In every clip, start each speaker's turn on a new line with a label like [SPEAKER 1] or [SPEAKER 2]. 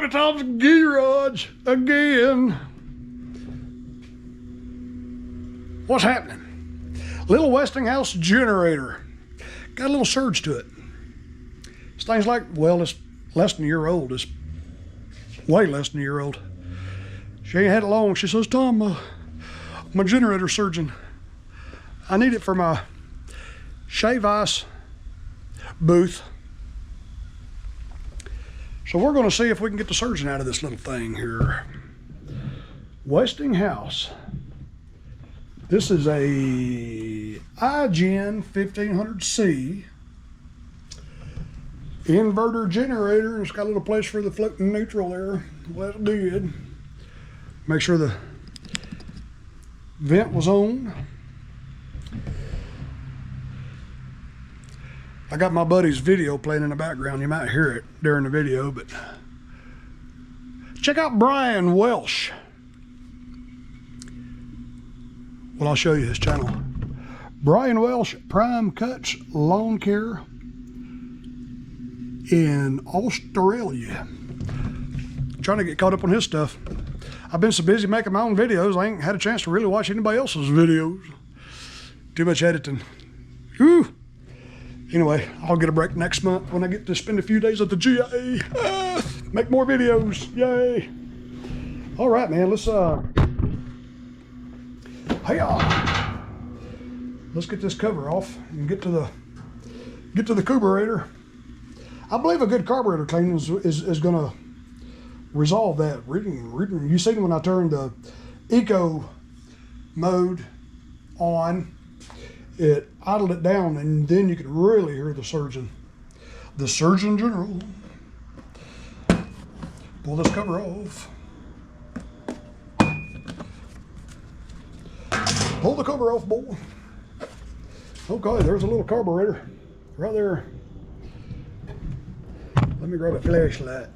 [SPEAKER 1] Tom's garage again. What's happening? Little Westinghouse generator. Got a little surge to it. This thing's like, well, it's less than a year old. It's way less than a year old. She ain't had it long. She says, Tom, my generator's surging. I need it for my shave ice booth. So we're going to see if we can get the surging out of this little thing here. Westinghouse. This is a iGen1500c inverter generator. It's got a little place for the floating neutral there. Well, that's good. Make sure the vent was on. I got my buddy's video playing in the background. You might hear it during the video, but check out Brian Welsh. Well, I'll show you his channel. Brian Welsh Prime Cuts Lawn Care in Australia. Trying to get caught up on his stuff. I've been so busy making my own videos, I ain't had a chance to really watch anybody else's videos. Too much editing. Whew. Anyway, I'll get a break next month when I get to spend a few days at the GIA. Make more videos, yay. All right, man, let's get this cover off and get to the carburetor. I believe a good carburetor cleaning is gonna resolve that. You seen when I turned the eco mode on, it idled it down, and then you could really hear the surgeon general. Pull this cover off. Pull the cover off, boy. Okay, there's a little carburetor right there. Let me grab a flashlight.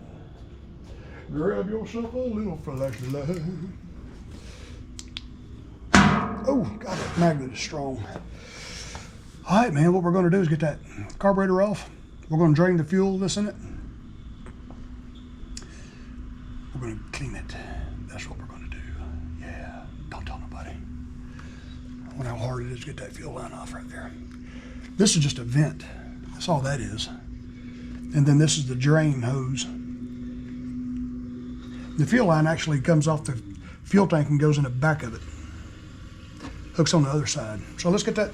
[SPEAKER 1] Grab yourself a little flashlight. Oh, God, that magnet is strong. All right, man, what we're going to do is get that carburetor off. We're going to drain the fuel that's in it. We're going to clean it. That's what we're going to do. Yeah, don't tell nobody. I wonder how hard it is to get that fuel line off right there. This is just a vent. That's all that is. And then this is the drain hose. The fuel line actually comes off the fuel tank and goes in the back of it. Hooks on the other side. So let's get that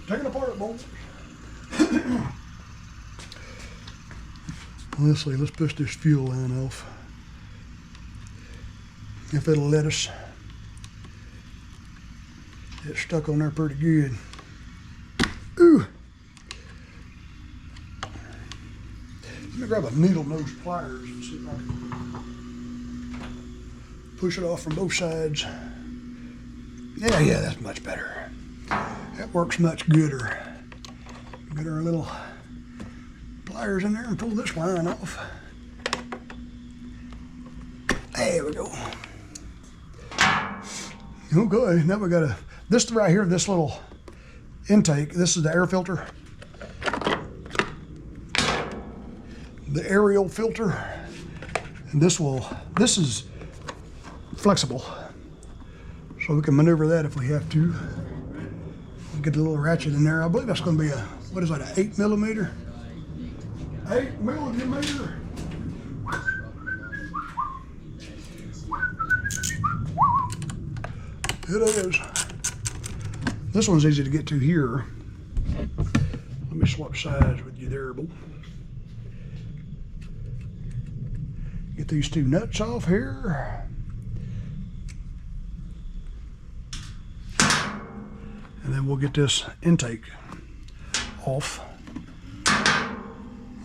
[SPEAKER 1] taken apart, boys. Let's see, let's push this fuel line off. If it'll let us. It's stuck on there pretty good. Ooh. Let me grab a needle nose pliers and see if I can push it off from both sides. Yeah, that's much better. That works much gooder. Get our little pliers in there and pull this line off. There we go. Okay, now we got this right here, this little intake. This is the air filter. The aerial filter. And this is flexible. So we can maneuver that if we have to. We'll get a little ratchet in there. I believe that's going to be what is that, an 8 millimeter? 8 millimeter. It is. This one's easy to get to here. Let me swap sides with you there, boy. Get these two nuts off here. And then we'll get this intake off.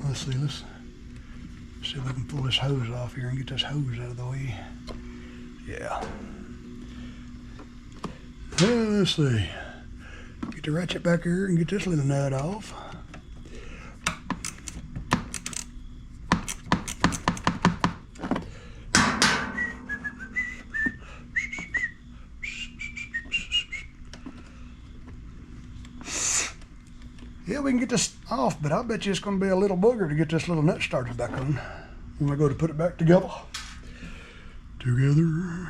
[SPEAKER 1] Let's see if we can pull this hose off here and get this hose out of the way. Yeah. Let's see. Get the ratchet back here and get this little nut off. Yeah, we can get this off, but I bet you it's going to be a little booger to get this little nut started back on. when I go to put it back together. Together.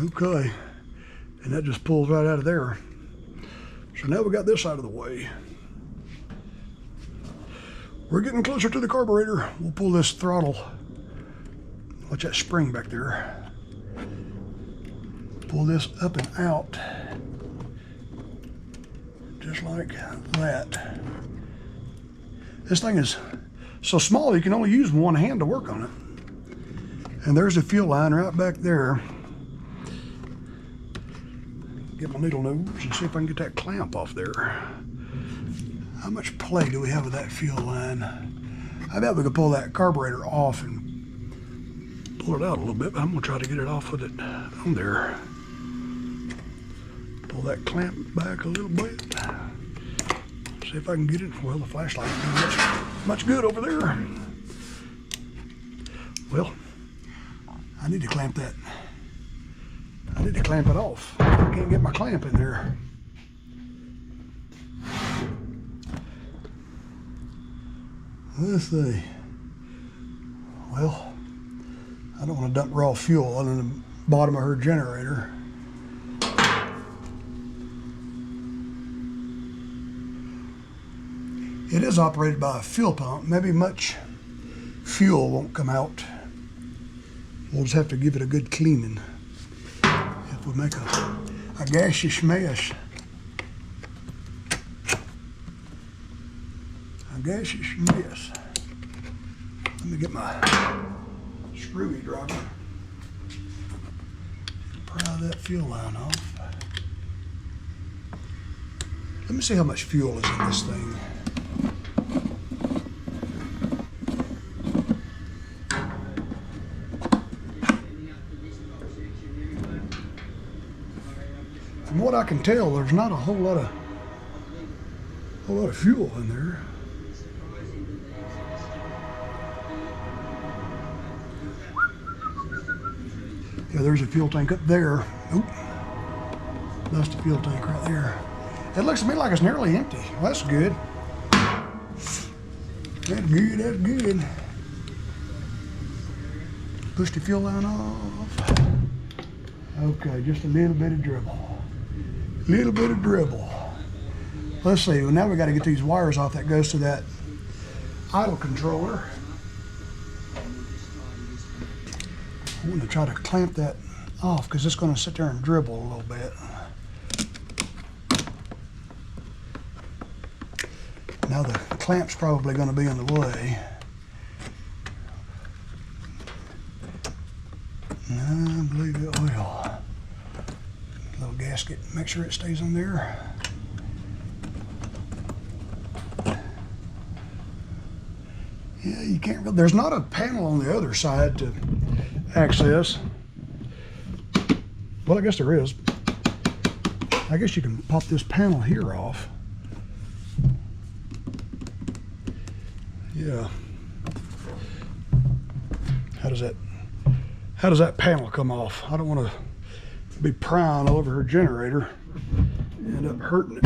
[SPEAKER 1] Okay, and that just pulls right out of there. So now we got this out of the way. We're getting closer to the carburetor. We'll pull this throttle. Watch that spring back there. Pull this up and out. Just like that. This thing is so small you can only use one hand to work on it. And there's a fuel line right back there. Get my needle nose and see if I can get that clamp off there. How much play do we have with that fuel line? I bet we could pull that carburetor off and pull it out a little bit, but I'm gonna try to get it off with it on there. Pull that clamp back a little bit. See if I can get it. Well, the flashlight ain't doing much good over there. Well, I need to clamp that. I need to clamp it off. I can't get my clamp in there. Let's see. Well, I don't want to dump raw fuel on the bottom of her generator. It is operated by a fuel pump. Maybe much fuel won't come out. We'll just have to give it a good cleaning. If we make a gaseous mess. A gaseous mess. Let me get my screwdriver. Pry that fuel line off. Let me see how much fuel is in this thing. From what I can tell, there's not a whole lot of fuel in there. Yeah, there's a fuel tank up there. Oop. That's the fuel tank right there. It looks to me like it's nearly empty. Well, that's good. That's good, that's good. Push the fuel line off. Okay, just a little bit of dribble. Little bit of dribble. Let's see, well, now we got to get these wires off that goes to that idle controller. I'm going to try to clamp that off because it's going to sit there and dribble a little bit. Now the clamp's probably going to be in the way. I believe it will. Little gasket, make sure it stays on there. Yeah, you can't really, there's not a panel on the other side to access. Well, I guess there is. I guess you can pop this panel here off. Yeah. How does that panel come off? I don't want to be prying all over her generator and end up hurting it.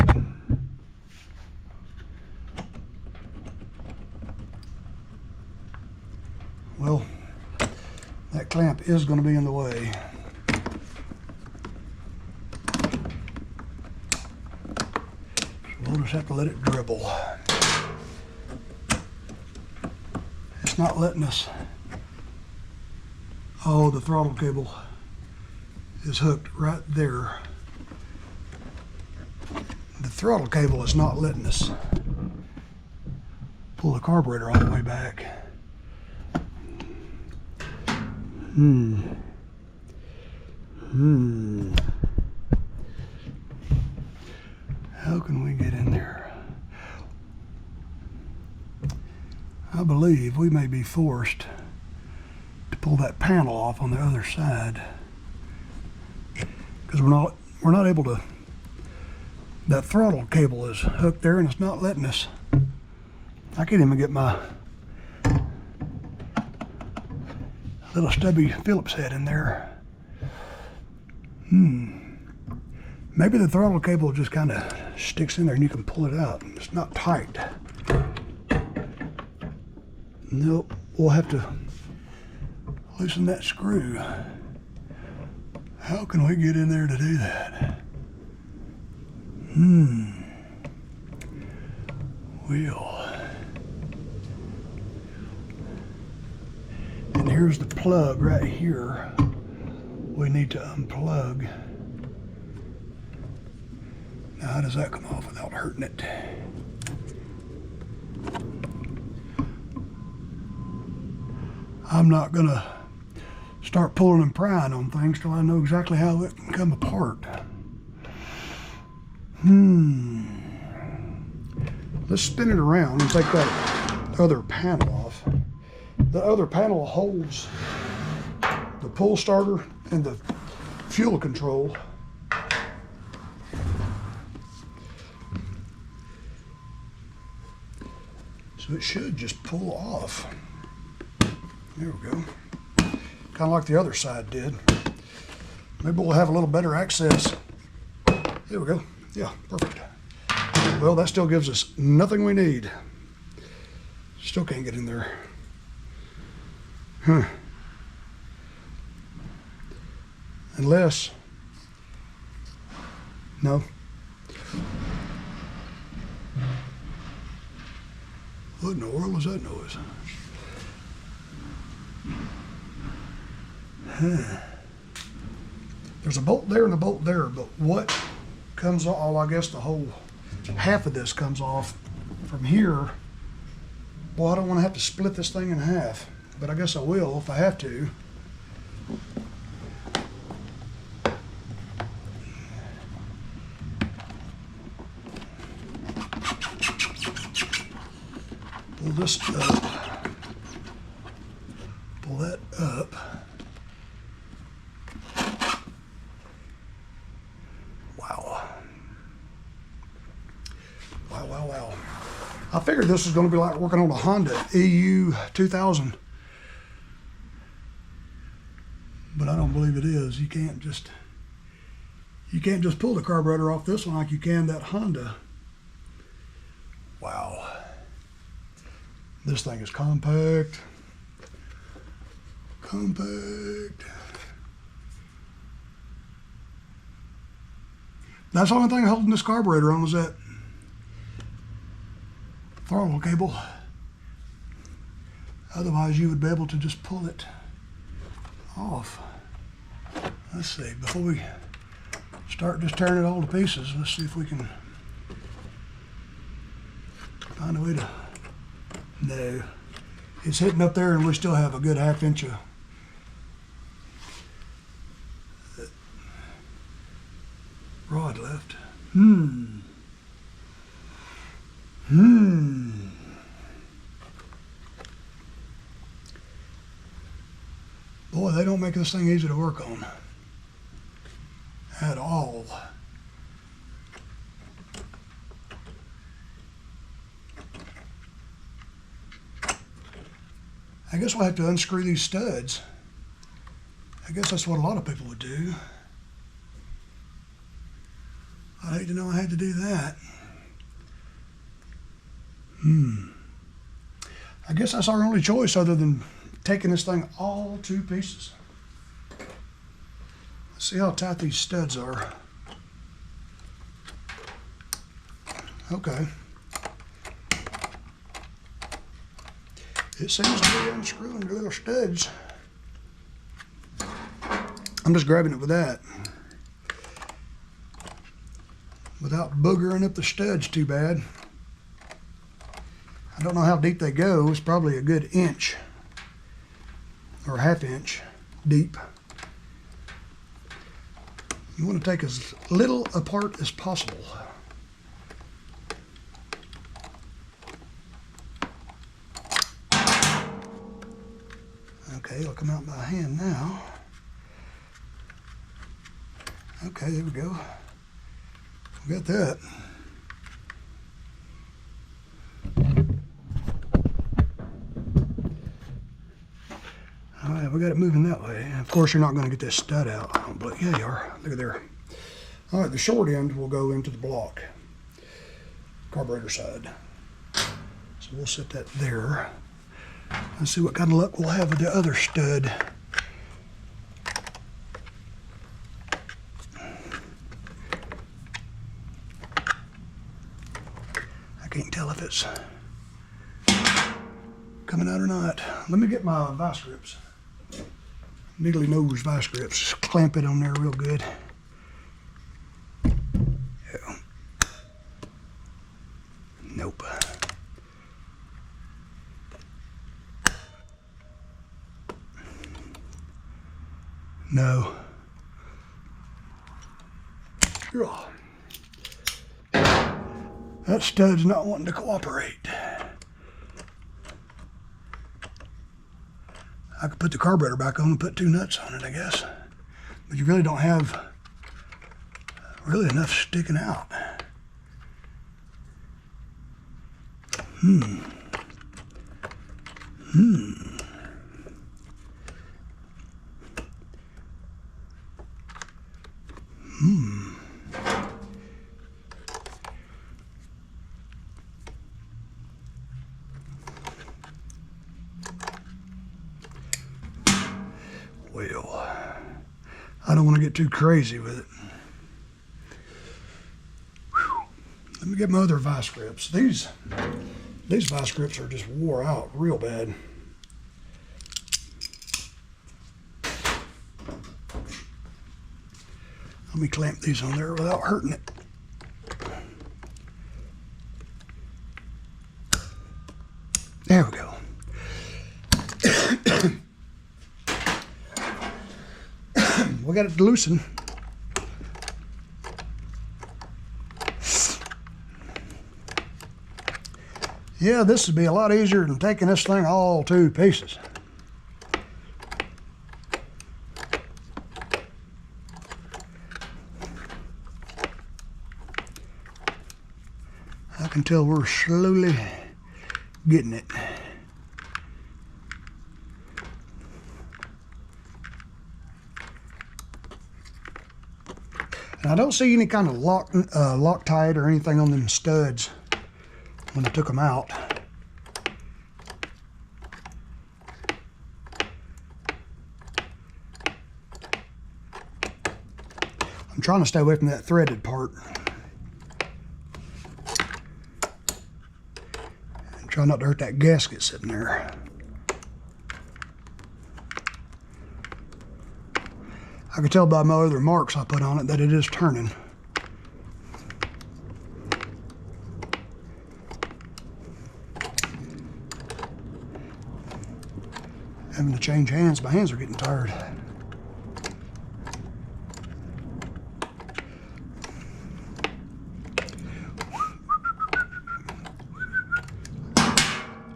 [SPEAKER 1] Well, that clamp is going to be in the way. So we'll just have to let it dribble. It's not letting us. Oh, the throttle cable is hooked right there. The throttle cable is not letting us pull the carburetor all the way back. How can we get in there? I believe we may be forced to pull that panel off on the other side because we're not able to. That throttle cable is hooked there and it's not letting us. I can't even get my little stubby Phillips head in there. Maybe the throttle cable just kind of sticks in there and you can pull it out. It's not tight. Nope, we'll have to loosen that screw. How can we get in there to do that? Well, and here's the plug right here. We need to unplug. Now, how does that come off without hurting it? I'm not gonna start pulling and prying on things till I know exactly how it can come apart. Let's spin it around and take that other panel off. The other panel holds the pull starter and the fuel control. So it should just pull off. There we go. Kind of like the other side did. Maybe we'll have a little better access. There we go. Yeah, perfect. Well, that still gives us nothing we need. Still can't get in there. Unless, no. What in the world was that noise? There's a bolt there and a bolt there, but what comes off, oh, I guess the whole half of this comes off from here. Well, I don't want to have to split this thing in half, but I guess I will if I have to. Pull this up, pull that up. Wow. I figured this was going to be like working on a Honda EU 2000. But I don't believe it is. You can't just pull the carburetor off this one like you can that Honda. Wow. This thing is compact. That's the only thing holding this carburetor on is that throttle cable. Otherwise you would be able to just pull it off. Let's see, before we start just tearing it all to pieces, let's see if we can find a way to, no. It's hitting up there and we still have a good ½ inch of rod left. Boy, they don't make this thing easy to work on at all. I guess we'll have to unscrew these studs. I guess that's what a lot of people would do. I'd hate to know I had to do that. I guess that's our only choice other than taking this thing all to pieces. Let's see how tight these studs are. Okay. It seems to be unscrewing the little studs. I'm just grabbing it with that, without boogering up the studs too bad. I don't know how deep they go. It's probably a good inch or ½ inch deep. You want to take as little apart as possible. Okay, it'll come out by hand now. Okay, there we go. We got that. All right, we got it moving that way. Of course, you're not going to get this stud out. But yeah, you are. Look at there. All right, the short end will go into the block, carburetor side. So we'll set that there. Let's see what kind of luck we'll have with the other stud. I can't tell if it's coming out or not. Let me get my vice grips. Niggly nose vice grips. Just clamp it on there real good. Yeah. Nope. No. That stud's not wanting to cooperate. I could put the carburetor back on and put 2 nuts on it, I guess. But you really don't have really enough sticking out. Well, I don't want to get too crazy with it. Whew. Let me get my other vice grips. These vice grips are just wore out real bad. Let me clamp these on there without hurting it. There we go. We got it to loosen. Yeah, this would be a lot easier than taking this thing all to pieces. I can tell we're slowly getting it. And I don't see any kind of Loctite or anything on them studs when I took them out. I'm trying to stay away from that threaded part. And try not to hurt that gasket sitting there. I can tell by my other marks I put on it that it is turning. Having to change hands, my hands are getting tired.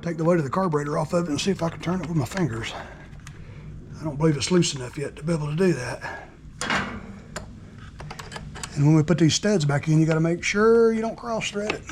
[SPEAKER 1] Take the weight of the carburetor off of it and see if I can turn it with my fingers. I don't believe it's loose enough yet to be able to do that. And when we put these studs back in, you got to make sure you don't cross thread it.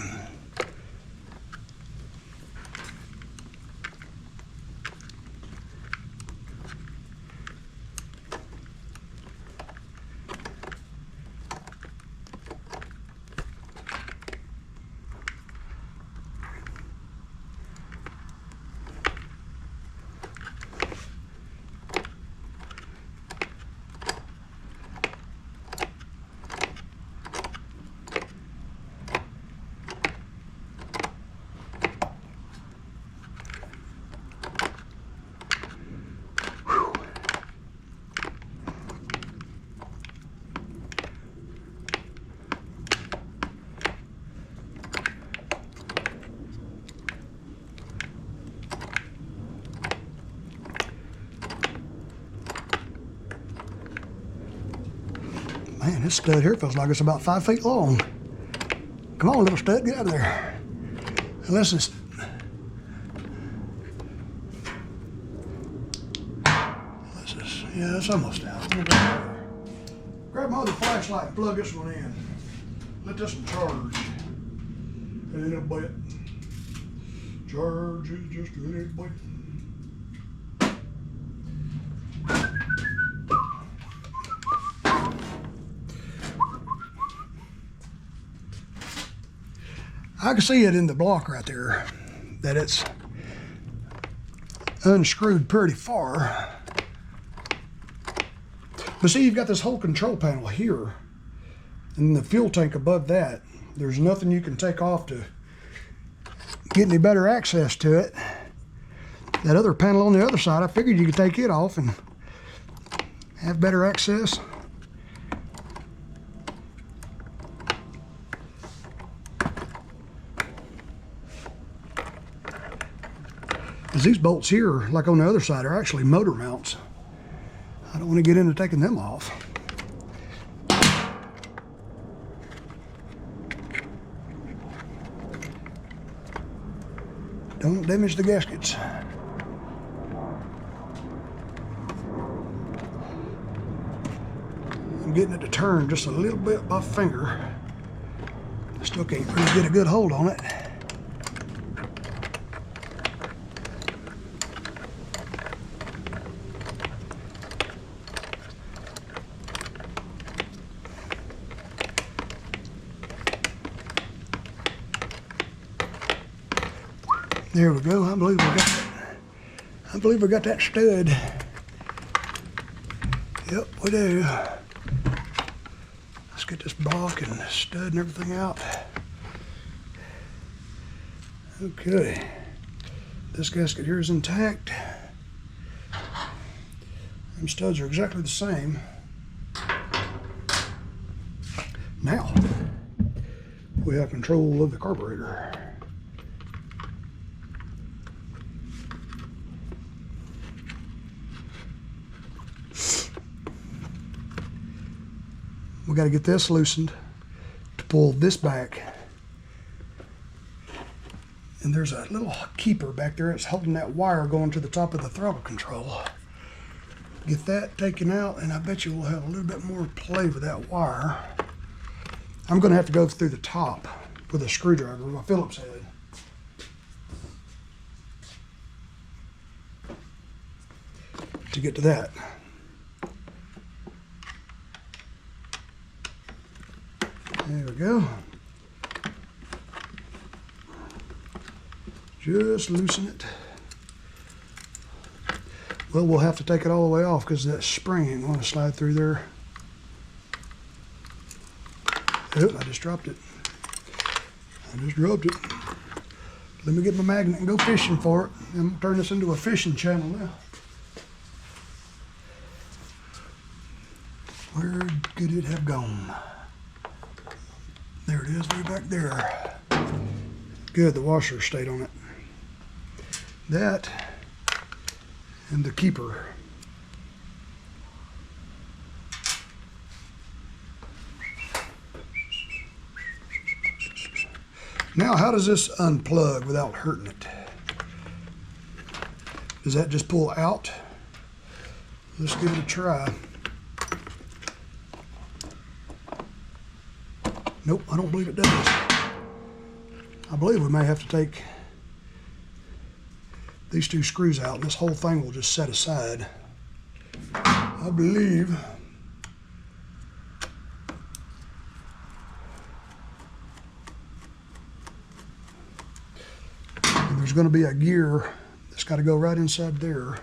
[SPEAKER 1] Man, this stud here feels like it's about 5 feet long. Come on, little stud, get out of there. Unless it's... yeah, it's almost out. Grab my other flashlight and plug this one in. Let this one charge. And it'll bite. Charge is just a little bit. I can see it in the block right there that it's unscrewed pretty far. But see, you've got this whole control panel here and the fuel tank above that. There's nothing you can take off to get any better access to it. That other panel on the other side, I figured you could take it off and have better access. Because these bolts here, like on the other side, are actually motor mounts. I don't want to get into taking them off. Don't damage the gaskets. I'm getting it to turn just a little bit with my finger. Still can't really get a good hold on it. There we go. I believe we got that. I believe we got that stud. Yep, we do. Let's get this block and stud and everything out. Okay. This gasket here is intact. Them studs are exactly the same. Now, we have control of the carburetor. We got to get this loosened to pull this back. And there's a little keeper back there. It's holding that wire going to the top of the throttle control. Get that taken out, and I bet you we'll have a little bit more play with that wire. I'm going to have to go through the top with a screwdriver with my Phillips head. To get to that. There we go. Just loosen it. Well, we'll have to take it all the way off because that spring ain't going to slide through there. Oh, I just dropped it. Let me get my magnet and go fishing for it. I'm gonna turn this into a fishing channel now. Where could it have gone? There it is, way back there. Good, the washer stayed on it. That and the keeper. Now, how does this unplug without hurting it? Does that just pull out? Let's give it a try. Nope, I don't believe it does. I believe we may have to take these two screws out and this whole thing will just set aside. I believe. And there's going to be a gear that's got to go right inside there.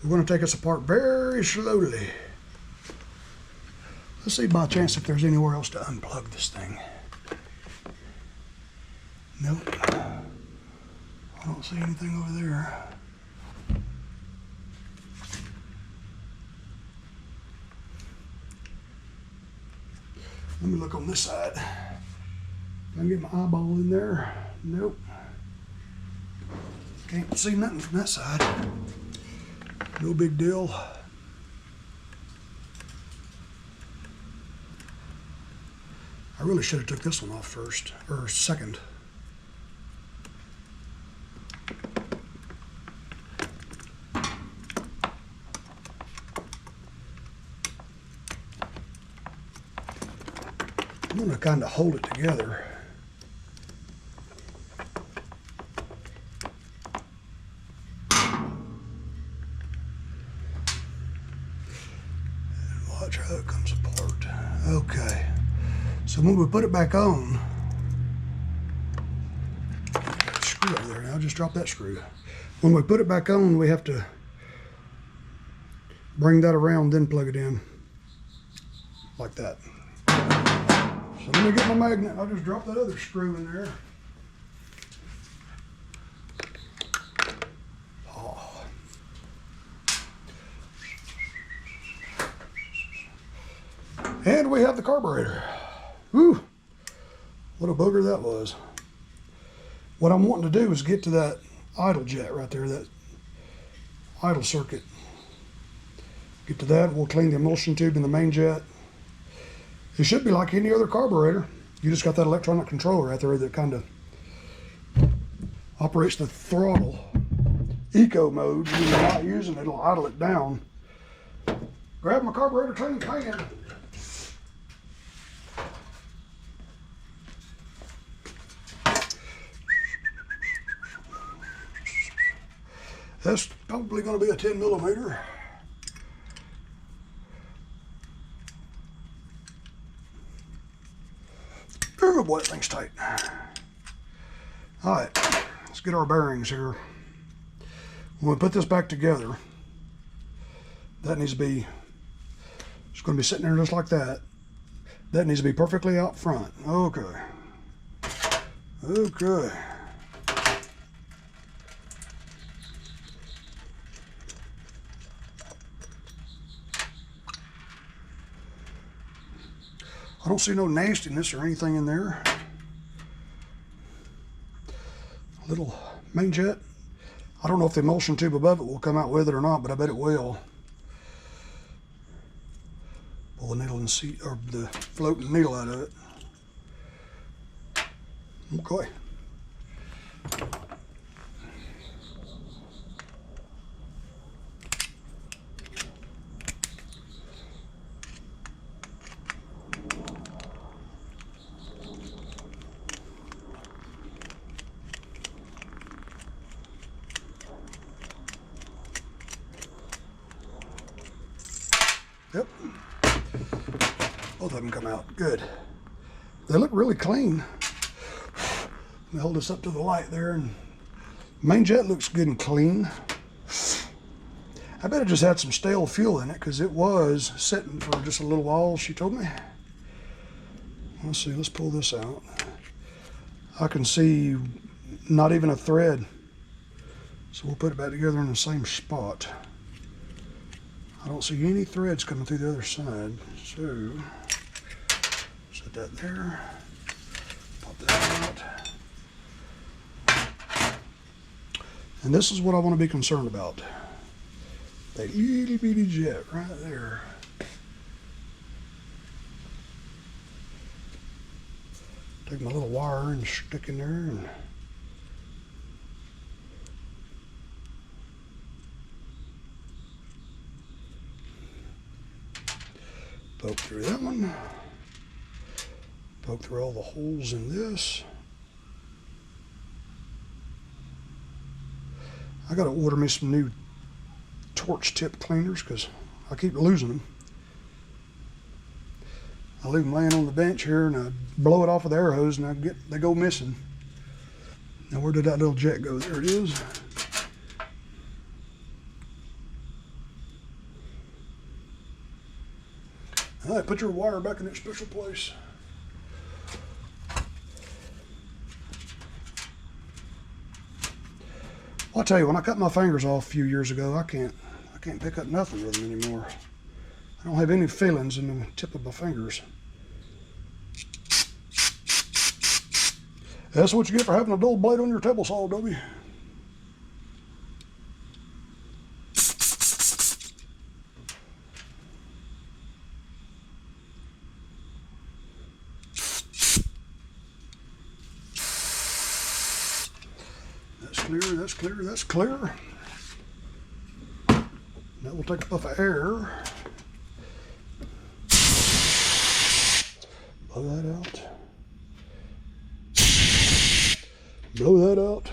[SPEAKER 1] We're going to take this apart very slowly. Let's see by chance if there's anywhere else to unplug this thing. Nope. I don't see anything over there. Let me look on this side. Can I get my eyeball in there? Nope. Can't see nothing from that side. No big deal. I really should have took this one off first, or second. I'm going to kind of hold it together. And watch how it comes apart. Okay. So when we put it back on, just dropped that screw. When we put it back on, we have to bring that around, then plug it in like that. So let me get my magnet. I'll just drop that other screw in there. Oh. And we have the carburetor. Whew. What a booger that was. What I'm wanting to do is get to that idle jet right there, that idle circuit. Get to that, we'll clean the emulsion tube in the main jet. It should be like any other carburetor. You just got that electronic controller right there that kind of operates the throttle. Eco mode, when you're not using it, it'll idle it down. Grab my carburetor cleaning pan. That's probably going to be a 10 millimeter. Oh boy, that thing's tight. All right, let's get our bearings here. When we put this back together, that needs to be, it's going to be sitting there just like that. That needs to be perfectly out front. Okay. Okay. I don't see no nastiness or anything in there. A little main jet. I don't know if the emulsion tube above it will come out with it or not, but I bet it will. Pull the needle and see, or the floating needle out of it. Okay. Yep. Both of them come out. Good. They look really clean. Let me hold this up to the light there. And main jet looks good and clean. I bet it just had some stale fuel in it because it was sitting for just a little while, she told me. Let's see, let's pull this out. I can see not even a thread. So we'll put it back together in the same spot. I don't see any threads coming through the other side, so set that there, pop that out. And this is what I want to be concerned about. That itty bitty jet right there. Take my little wire and stick in there and poke through that one, poke through all the holes in this. I gotta order me some new torch tip cleaners because I keep losing them. I leave them laying on the bench here and I blow it off with the air hose and they go missing. Now where did that little jet go? There it is. All right, put your wire back in its special place. Well, I'll tell you, when I cut my fingers off a few years ago, I can't pick up nothing with them anymore. I don't have any feelings in the tip of my fingers. That's what you get for having a dull blade on your table saw, W. That's clear, that's clear. Now we'll take a puff of air. Blow that out. Blow that out.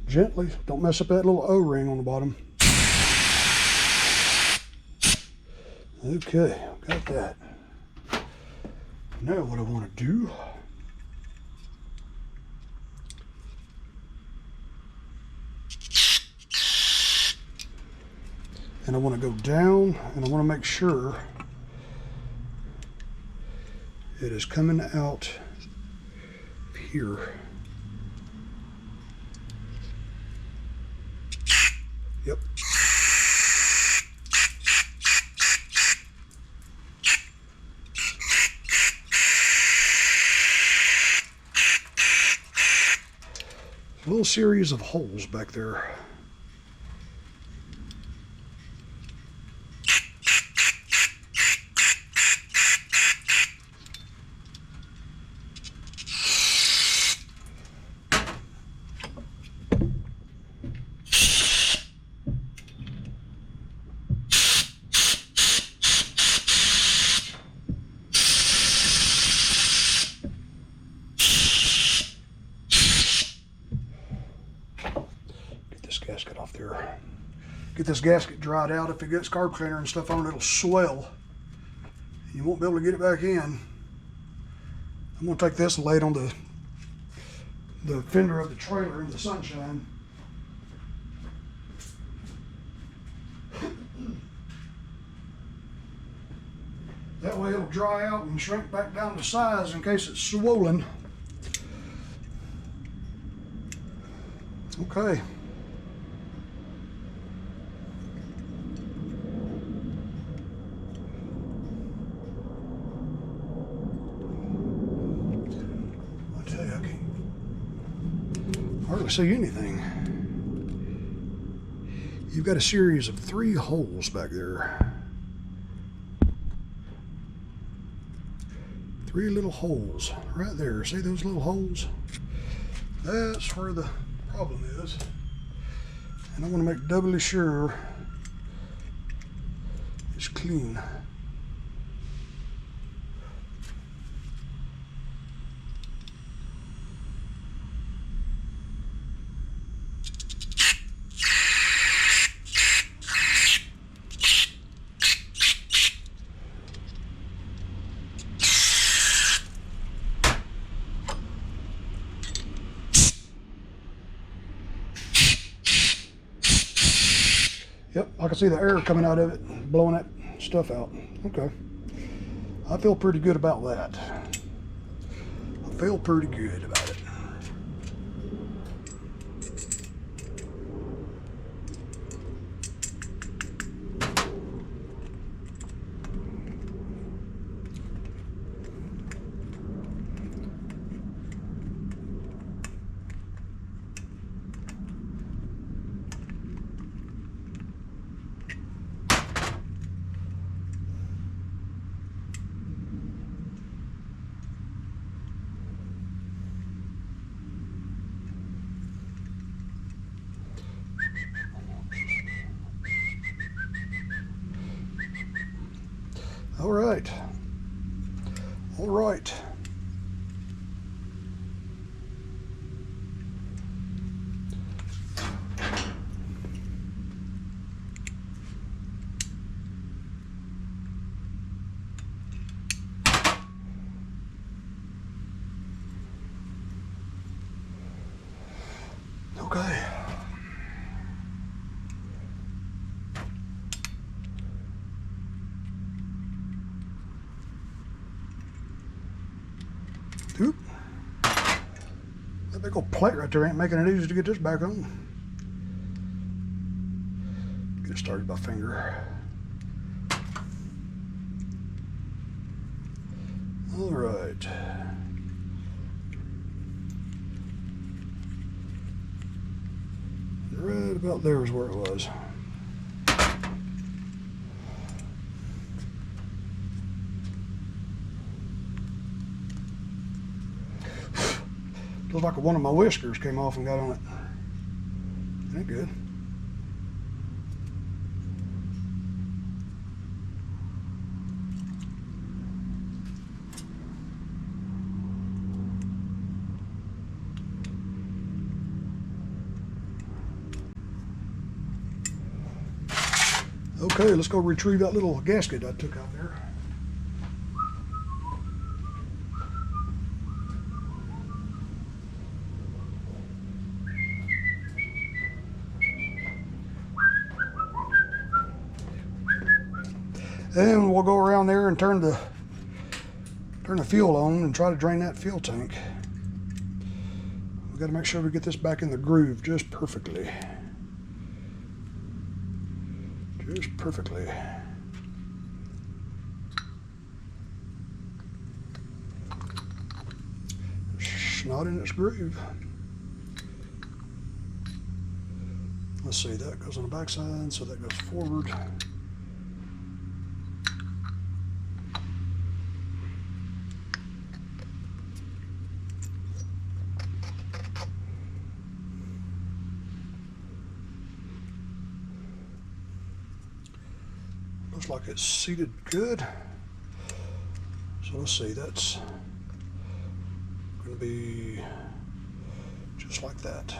[SPEAKER 1] Gently, don't mess up that little O-ring on the bottom. Okay, got that. Now what I want to do, And I want to go down, and I want to make sure it is coming out here. Yep. A little series of holes back there. Gasket off there. Get this gasket dried out. If it gets carb cleaner and stuff on it, it'll swell. You won't be able to get it back in. I'm going to take this and lay it on the fender of the trailer in the sunshine. That way it'll dry out and shrink back down to size in case it's swollen. Okay. Hardly see anything. You've got a series of 3 holes back there. 3 little holes right there. See those little holes? That's where the problem is. And I want to make doubly sure it's clean. Yep, I can see the air coming out of it, blowing that stuff out. Okay. I feel pretty good about that. I feel pretty good about it. All right. All right. Okay. Oop. That big old plate right there ain't making it easy to get this back on. Get it started by finger. All right. Right about there is where it was. Feels like one of my whiskers came off and got on it. Ain't good. Okay, let's go retrieve that little gasket I took out there. Then we'll go around there and turn the fuel on and try to drain that fuel tank. We got to make sure we get this back in the groove just perfectly. Just perfectly. It's not in its groove. Let's see, that goes on the back side, so that goes forward. Looks like it's seated good. So let's see, that's going to be just like that.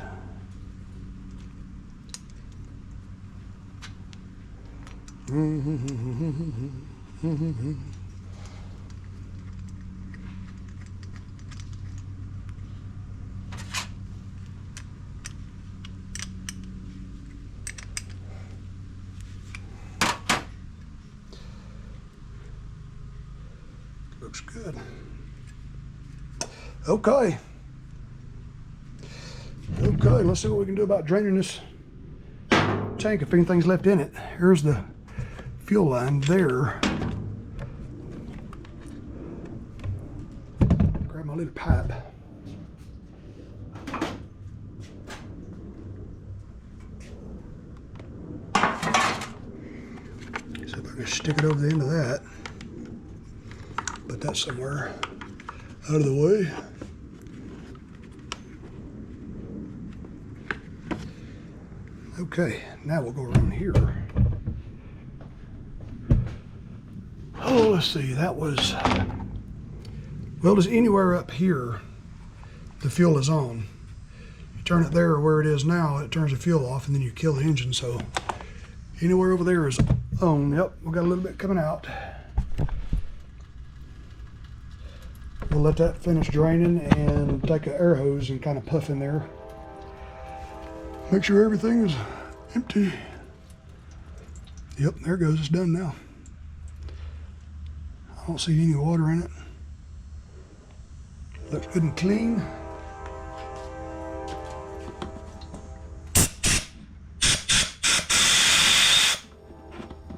[SPEAKER 1] Looks good. Okay. Okay, let's see what we can do about draining this tank if anything's left in it. Here's the fuel line there. Grab my little pipe. See if I can stick it over the end of that. Put that somewhere out of the way. Okay, now we'll go around here. Oh, let's see, that was, well, just anywhere up here, the fuel is on. You turn it there where it is now, it turns the fuel off, and then you kill the engine. So anywhere over there is on. Yep, we got a little bit coming out. We'll let that finish draining and take an air hose and kind of puff in there. Make sure everything is empty. Yep, there it goes, it's done now. I don't see any water in it. Looks good and clean.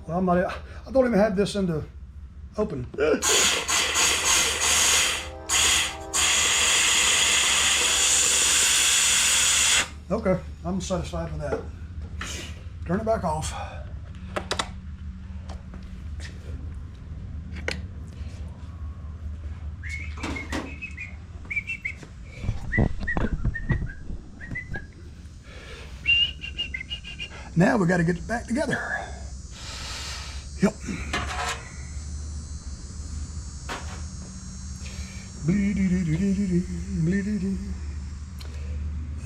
[SPEAKER 1] Well, I don't even have this in the open. Okay, I'm satisfied with that. Turn it back off. Now we got to get it back together. Yep.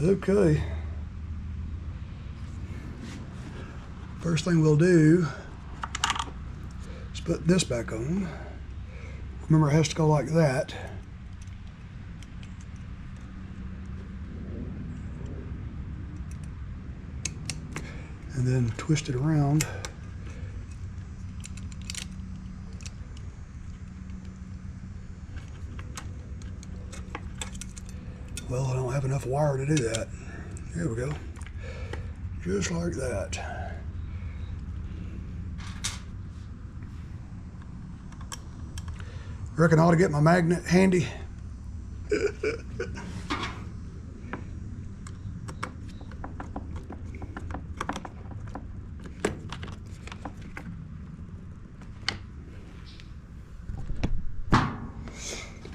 [SPEAKER 1] Okay. First thing we'll do is put this back on. Remember, it has to go like that. And then twist it around. Well, I don't have enough wire to do that. There we go. Just like that. Reckon I ought to get my magnet handy.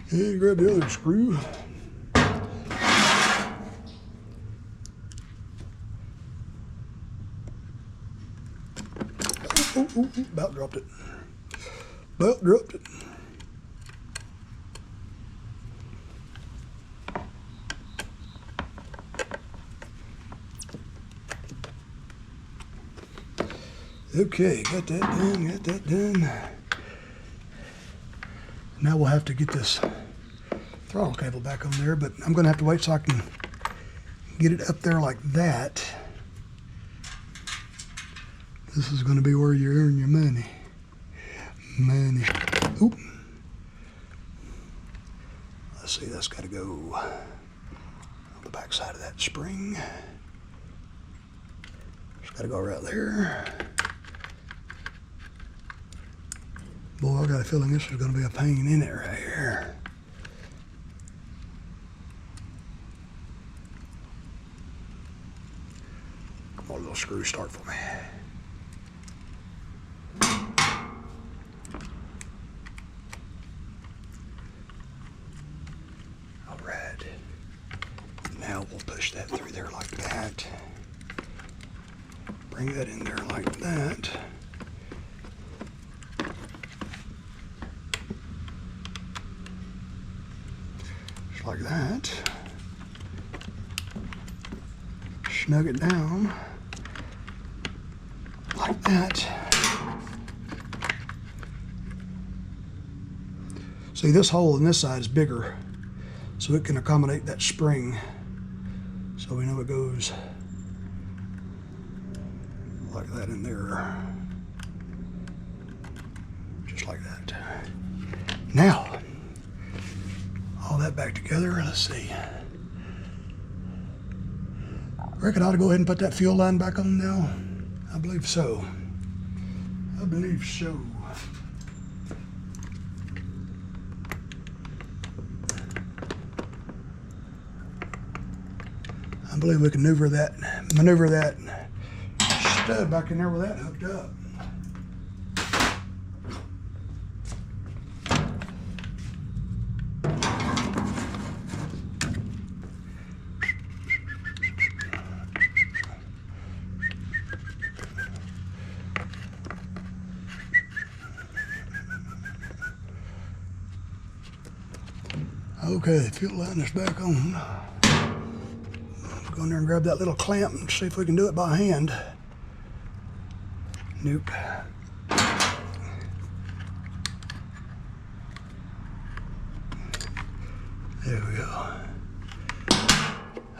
[SPEAKER 1] And grab the other screw. Oh, about dropped it. About dropped it. Okay, got that done, got that done. Now we'll have to get this throttle cable back on there, but I'm gonna have to wait so I can get it up there like that. This is gonna be where you earn your money. money. Oop. Let's see, that's got to go on the back side of that spring. It's got to go right there. Boy, I got a feeling this is going to be a pain in it right here. Come on, little screw, start for me. All right. Now we'll push that through there like that. Bring that in there like that. Just like that. Snug it down like that. See, this hole in this side is bigger, so it can accommodate that spring. So we know it goes like that in there, just like that. Now, all that back together, let's see. I reckon I ought to go ahead and put that fuel line back on now. I believe so. I believe so. I believe we can maneuver that stud back in there with that hooked up. Okay, the fuel line is back on. Go in there and grab that little clamp and see if we can do it by hand. Nope. There we go.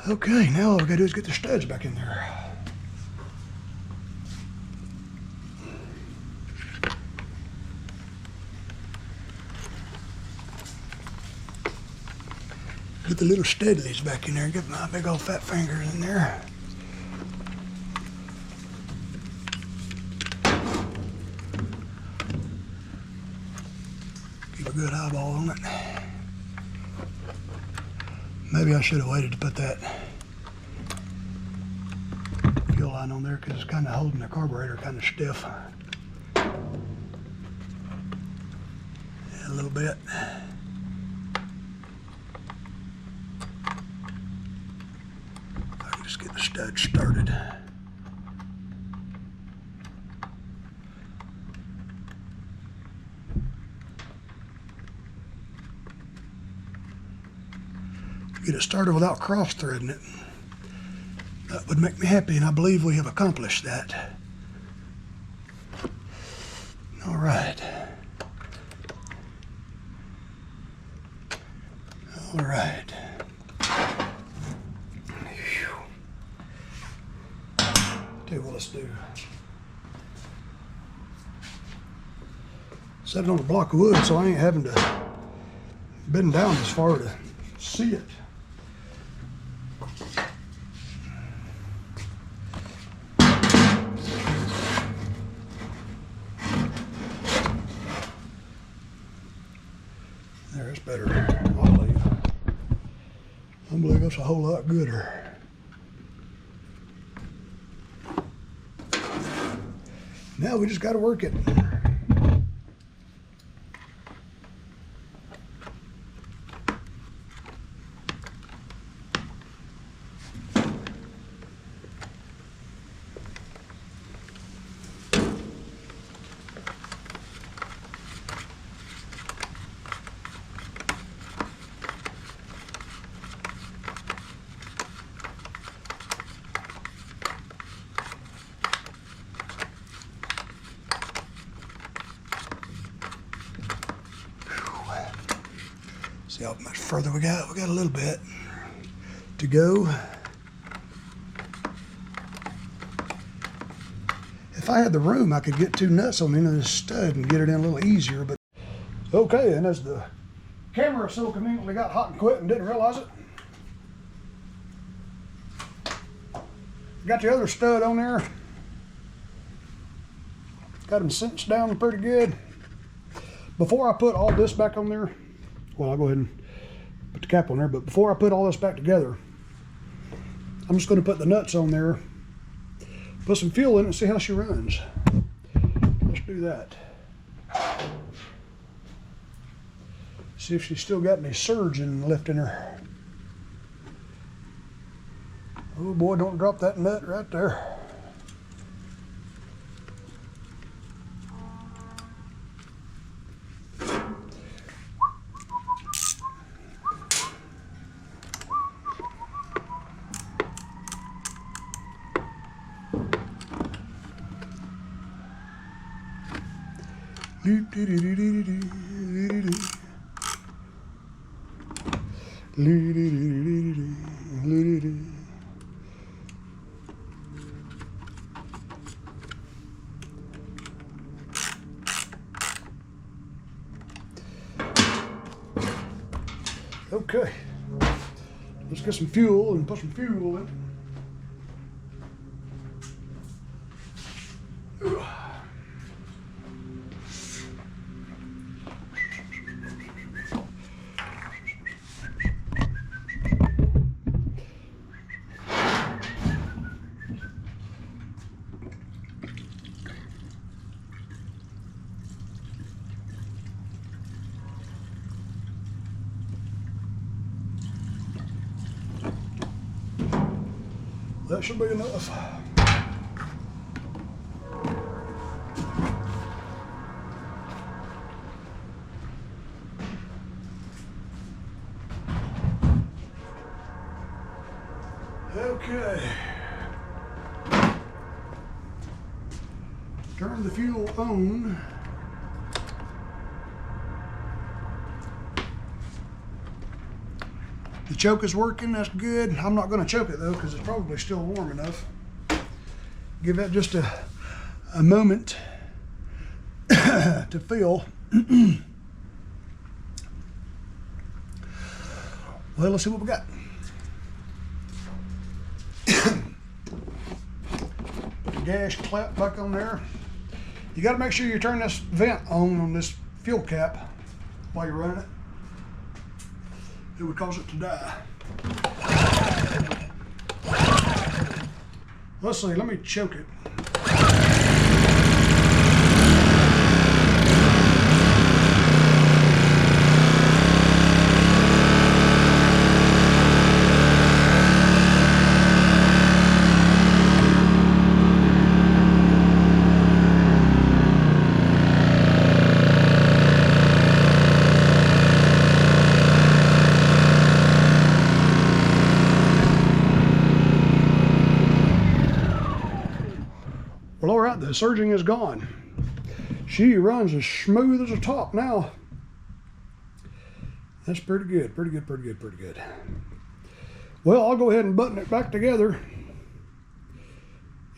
[SPEAKER 1] Okay, now all we gotta do is get the studs back in there. Get the little steadlies back in there and get my big old fat fingers in there. Keep a good eyeball on it. Maybe I should have waited to put that fuel line on there because it's kind of holding the carburetor kind of stiff. Yeah, a little bit. Just get the stud started. Get it started without cross-threading it. That would make me happy, and I believe we have accomplished that. All right. All right. Tell you what, let's do. Set it on a block of wood so I ain't having to bend down as far to see it. There, it's better, I believe. I believe it's a whole lot gooder. Now we just got to work it. See how much further we got? We got a little bit to go. If I had the room, I could get 2 nuts on the end of this stud and get it in a little easier, but okay, and as the camera so conveniently got hot and quit and didn't realize it, got the other stud on there. Got them cinched down pretty good. Before I put all this back on there, well, I'll go ahead and put the cap on there, but before I put all this back together, I'm just going to put the nuts on there, put some fuel in it and see how she runs. Let's do that. See if she's still got any surge and lift in her. Oh boy, don't drop that nut right there. Okay, let's get some fuel and put some fuel in. That should be enough. Okay. Turn the fuel on. The choke is working, that's good. I'm not going to choke it though because it's probably still warm enough. Give that just a moment to fill. Well, let's see what we got. Put the gas clap back on there. You got to make sure you turn this vent on this fuel cap while you're running it. It would cause it to die. Let's see, let me choke it. Well, all right, the surging is gone. She runs as smooth as a top now. That's pretty good, pretty good, pretty good, pretty good. Well, I'll go ahead and button it back together.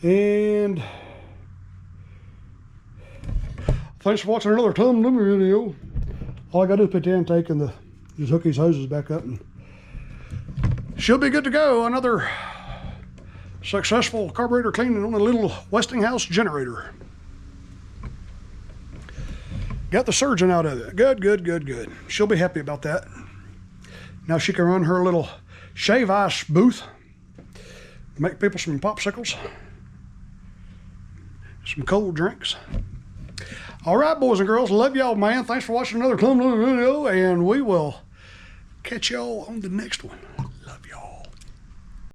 [SPEAKER 1] And thanks for watching another Tom Limber video. All I gotta do is put the intake and just hook these hoses back up and she'll be good to go. Another successful carburetor cleaning on a little Westinghouse generator. Got the surgeon out of it. Good, good, good, good. She'll be happy about that. Now she can run her little shave ice booth, make people some popsicles, some cold drinks. All right, boys and girls, love y'all, man. Thanks for watching another Tom Limber video, and we will catch y'all on the next one.